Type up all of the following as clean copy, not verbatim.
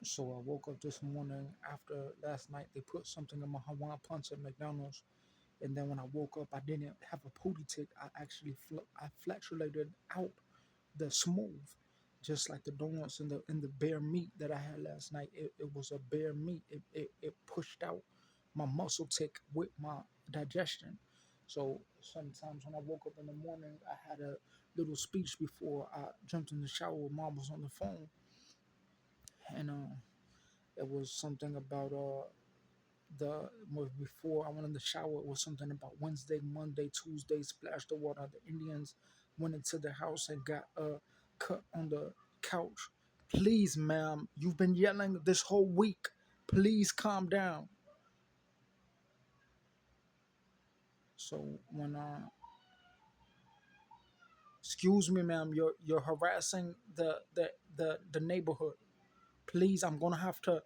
So I woke up this morning after last night. They put something in my Hawaiian punch at McDonald's, and then when I woke up, I didn't have a pootie tick. I actually I flatulated out the smooth, just like the donuts in the bear meat that I had last night. It was a bear meat. It pushed out my muscle tick with my digestion. So sometimes when I woke up in the morning, I had a little speech before I jumped in the shower. Mom was on the phone, and it was something about the before I went in the shower. It was something about Wednesday, Monday, Tuesday. Splashed the water. The Indians went into the house and got a cut on the couch. Please, ma'am, you've been yelling this whole week. Please calm down. So when excuse me, ma'am, you're harassing the neighborhood. Please, I'm gonna have to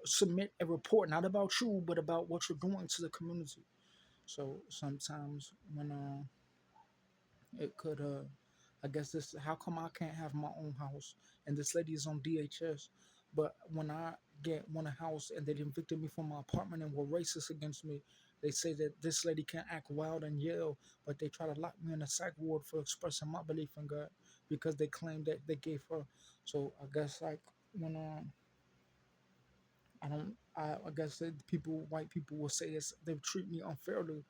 submit a report, not about you, but about what you're doing to the community. So sometimes when it could I guess this how come I can't have my own house and this lady is on DHS, but when I get one a house and they evicted me from my apartment and were racist against me, they say that this lady can't act wild and yell, but they try to lock me in a psych ward for expressing my belief in God because they claim that they gave her. So I guess like when I don't I guess that people white people will say it's they treat me unfairly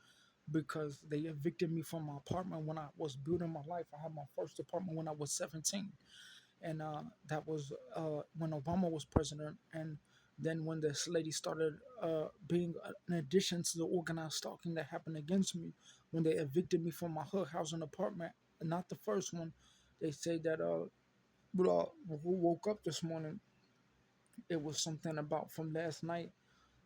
because they evicted me from my apartment when I was building my life. I had my first apartment when I was 17, and that was when Obama was president. And then when this lady started being an addition to the organized stalking that happened against me, when they evicted me from my hood housing apartment, not the first one, they say that who woke up this morning, it was something about from last night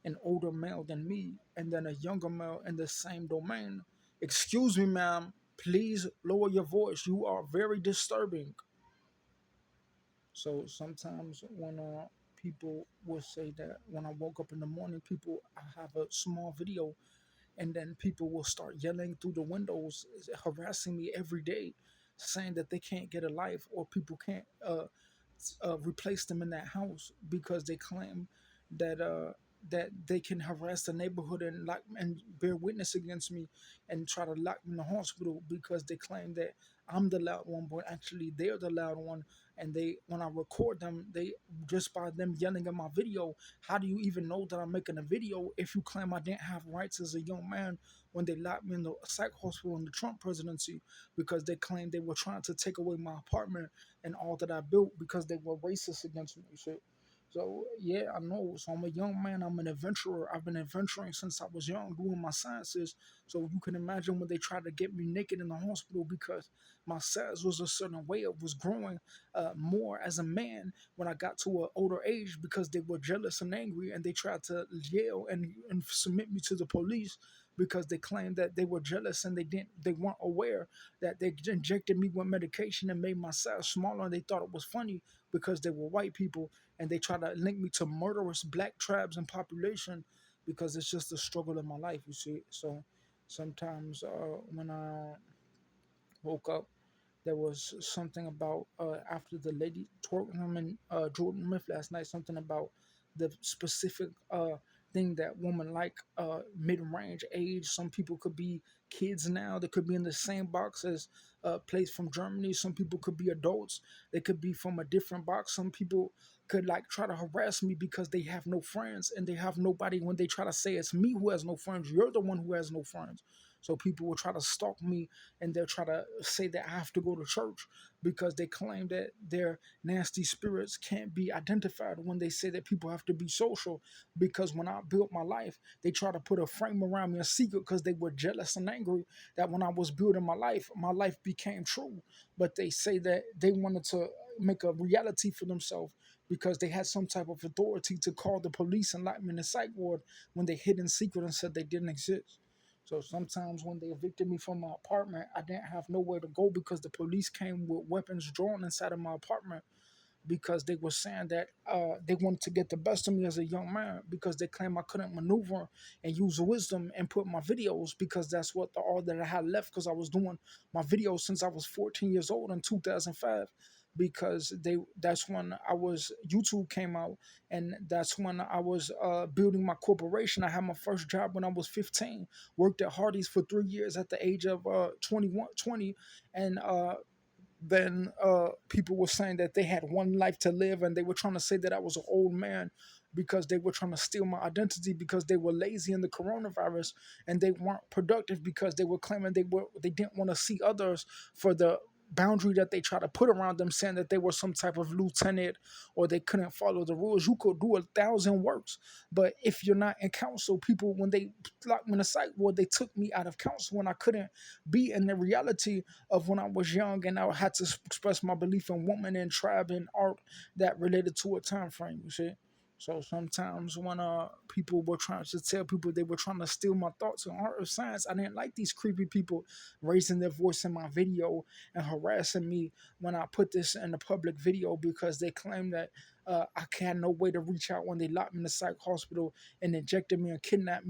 an older male than me and then a younger male in the same domain. Excuse me, ma'am. Please lower your voice. You are very disturbing. So sometimes when people will say that when I woke up in the morning, people I have a small video, and then people will start yelling through the windows, harassing me every day, saying that they can't get a life or people can't replace them in that house because they claim that that they can harass the neighborhood and lock and bear witness against me and try to lock me in the hospital because they claim that I'm the loud one, but actually they're the loud one. And they, when I record them, they just by them yelling at my video, how do you even know that I'm making a video if you claim I didn't have rights as a young man when they locked me in the psych hospital in the Trump presidency because they claimed they were trying to take away my apartment and all that I built because they were racist against me. So yeah, I know. So I'm a young man. I'm an adventurer. I've been adventuring since I was young, doing my sciences. So you can imagine when they tried to get me naked in the hospital because my size was a certain way. It was growing more as a man when I got to an older age because they were jealous and angry and they tried to yell and submit me to the police because they claimed that they were jealous and they weren't aware that they injected me with medication and made my size smaller and they thought it was funny because they were white people and they try to link me to murderous black tribes and population because it's just a struggle in my life, you see. So sometimes when I woke up, there was something about after the lady twerking him and Jordan Myth last night, something about the specific thing that woman like mid-range age. Some people could be kids now. They could be in the same box as plays from Germany. Some people could be adults. They could be from a different box. Some people could like try to harass me because they have no friends and they have nobody. When they try to say it's me who has no friends, you're the one who has no friends. So people will try to stalk me and they'll try to say that I have to go to church because they claim that their nasty spirits can't be identified when they say that people have to be social. Because when I built my life, they try to put a frame around me, a secret, because they were jealous and angry that when I was building my life became true. But they say that they wanted to make a reality for themselves because they had some type of authority to call the police and lock me in the psych ward when they hid in secret and said they didn't exist. So sometimes when they evicted me from my apartment, I didn't have nowhere to go because the police came with weapons drawn inside of my apartment because they were saying that they wanted to get the best of me as a young man because they claim I couldn't maneuver and use wisdom and put my videos because that's what the all that I had left because I was doing my videos since I was 14 years old in 2005 because that's when I was YouTube came out, and that's when I was building my corporation. I had my first job when I was 15. Worked at Hardee's for 3 years at the age of 21, 20, and then people were saying that they had one life to live, and they were trying to say that I was an old man because they were trying to steal my identity because they were lazy in the coronavirus, and they weren't productive because they were claiming they didn't want to see others for the boundary that they try to put around them, saying that they were some type of lieutenant or they couldn't follow the rules. You could do 1,000 works, but if you're not in council, people, when they locked me in the psych ward, they took me out of council when I couldn't be in the reality of when I was young, and I had to express my belief in woman and tribe and art that related to a time frame. You see. So sometimes when people were trying to tell people they were trying to steal my thoughts on art or science, I didn't like these creepy people raising their voice in my video and harassing me when I put this in the public video because they claim that I had no way to reach out when they locked me in the psych hospital and injected me and kidnapped me.